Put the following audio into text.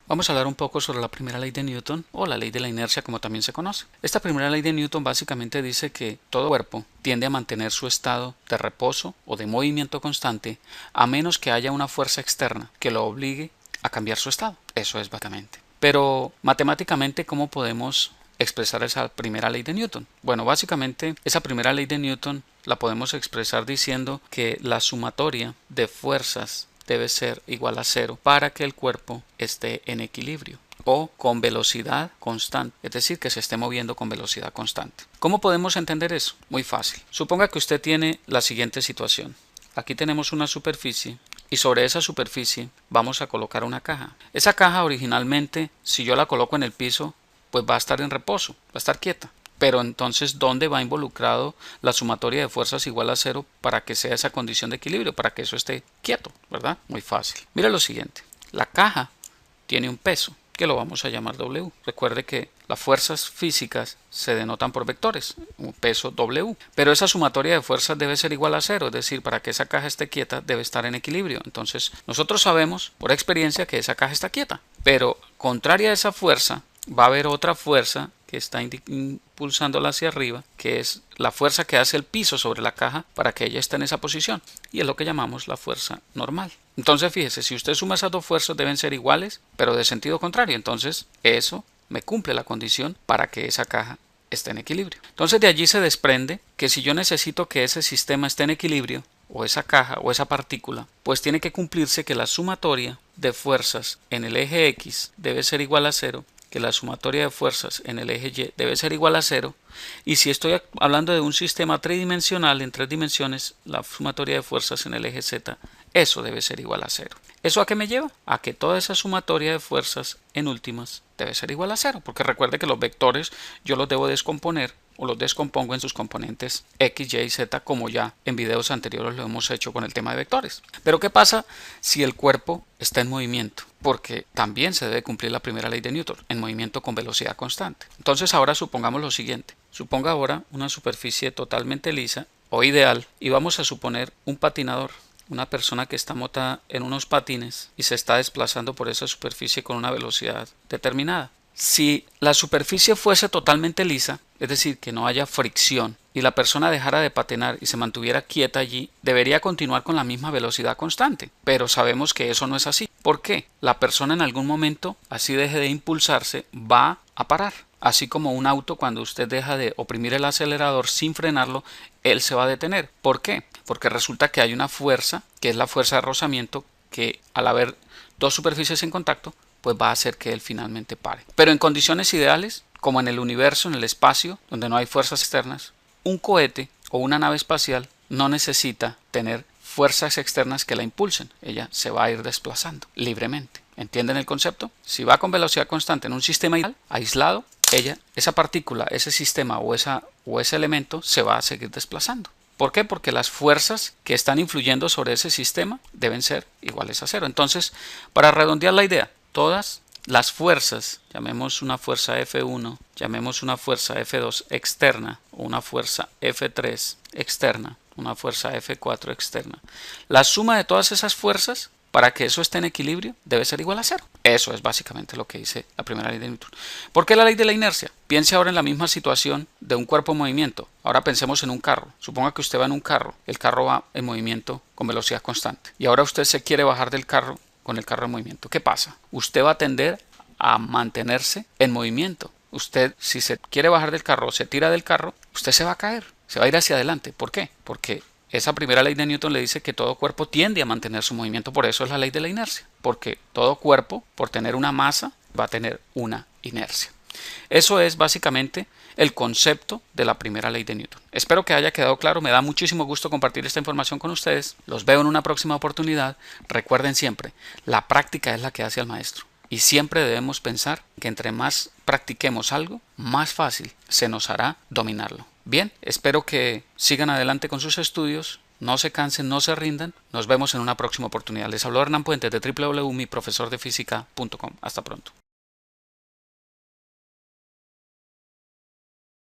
Vamos a hablar un poco sobre la primera ley de Newton o la ley de la inercia como también se conoce. Esta primera ley de Newton básicamente dice que todo cuerpo tiende a mantener su estado de reposo o de movimiento constante a menos que haya una fuerza externa que lo obligue a cambiar su estado. Eso es básicamente. Pero matemáticamente, ¿cómo podemos expresar esa primera ley de Newton? Bueno, básicamente esa primera ley de Newton la podemos expresar diciendo que la sumatoria de fuerzas debe ser igual a cero para que el cuerpo esté en equilibrio o con velocidad constante, es decir, que se esté moviendo con velocidad constante. ¿Cómo podemos entender eso? Muy fácil. Suponga que usted tiene la siguiente situación. Aquí tenemos una superficie y sobre esa superficie vamos a colocar una caja. Esa caja originalmente, si yo la coloco en el piso, pues va a estar en reposo, va a estar quieta. Pero entonces, ¿dónde va involucrado la sumatoria de fuerzas igual a cero para que sea esa condición de equilibrio, para que eso esté quieto, ¿verdad? Muy fácil. Mira lo siguiente. La caja tiene un peso, que lo vamos a llamar W. Recuerde que las fuerzas físicas se denotan por vectores, un peso W. Pero esa sumatoria de fuerzas debe ser igual a cero, es decir, para que esa caja esté quieta debe estar en equilibrio. Entonces, nosotros sabemos por experiencia que esa caja está quieta. Pero contraria a esa fuerza, va a haber otra fuerza que está impulsándola hacia arriba, que es la fuerza que hace el piso sobre la caja para que ella esté en esa posición, y es lo que llamamos la fuerza normal. Entonces fíjese, si usted suma esas dos fuerzas deben ser iguales, pero de sentido contrario, entonces eso me cumple la condición para que esa caja esté en equilibrio. Entonces de allí se desprende que si yo necesito que ese sistema esté en equilibrio, o esa caja o esa partícula, pues tiene que cumplirse que la sumatoria de fuerzas en el eje X debe ser igual a cero, que la sumatoria de fuerzas en el eje Y debe ser igual a cero, y si estoy hablando de un sistema tridimensional en 3 dimensiones, la sumatoria de fuerzas en el eje Z, eso debe ser igual a cero. ¿Eso a qué me lleva? A que toda esa sumatoria de fuerzas en últimas debe ser igual a cero, porque recuerde que los vectores yo los debo descomponer o los descompongo en sus componentes X, Y y Z, como ya en videos anteriores lo hemos hecho con el tema de vectores. Pero ¿qué pasa si el cuerpo está en movimiento? Porque también se debe cumplir la primera ley de Newton, en movimiento con velocidad constante. Entonces ahora supongamos lo siguiente. Suponga ahora una superficie totalmente lisa o ideal y vamos a suponer un patinador, una persona que está montada en unos patines y se está desplazando por esa superficie con una velocidad determinada. Si la superficie fuese totalmente lisa, es decir, que no haya fricción, y la persona dejara de patinar y se mantuviera quieta allí, debería continuar con la misma velocidad constante. Pero sabemos que eso no es así. ¿Por qué? La persona en algún momento, así deje de impulsarse, va a parar. Así como un auto, cuando usted deja de oprimir el acelerador sin frenarlo, él se va a detener. ¿Por qué? Porque resulta que hay una fuerza, que es la fuerza de rozamiento, que al haber dos superficies en contacto, pues va a hacer que él finalmente pare. Pero en condiciones ideales, como en el universo, en el espacio, donde no hay fuerzas externas, un cohete o una nave espacial no necesita tener fuerzas externas que la impulsen. Ella se va a ir desplazando libremente. ¿Entienden el concepto? Si va con velocidad constante en un sistema ideal, aislado, esa partícula, ese sistema o ese elemento se va a seguir desplazando. ¿Por qué? Porque las fuerzas que están influyendo sobre ese sistema deben ser iguales a cero. Entonces, para redondear la idea, todas las fuerzas, llamemos una fuerza F1, llamemos una fuerza F2 externa o una fuerza F3 externa, una fuerza F4 externa, la suma de todas esas fuerzas para que eso esté en equilibrio debe ser igual a cero. Eso es básicamente lo que dice la primera ley de Newton. ¿Por qué la ley de la inercia? Piense ahora en la misma situación de un cuerpo en movimiento. Ahora pensemos en un carro. Suponga que usted va en un carro. El carro va en movimiento con velocidad constante. Y ahora usted se quiere bajar del carro con el carro en movimiento. ¿Qué pasa? Usted va a tender a mantenerse en movimiento. Usted, si se quiere bajar del carro o se tira del carro, usted se va a caer. Se va a ir hacia adelante. ¿Por qué? Porque esa primera ley de Newton le dice que todo cuerpo tiende a mantener su movimiento, por eso es la ley de la inercia, porque todo cuerpo, por tener una masa, va a tener una inercia. Eso es básicamente el concepto de la primera ley de Newton. Espero que haya quedado claro, me da muchísimo gusto compartir esta información con ustedes, los veo en una próxima oportunidad. Recuerden siempre, la práctica es la que hace al maestro. Y siempre debemos pensar que entre más practiquemos algo, más fácil se nos hará dominarlo. Bien, espero que sigan adelante con sus estudios, no se cansen, no se rindan. Nos vemos en una próxima oportunidad. Les habló Hernán Puentes de www.miprofesordefísica.com. Hasta pronto.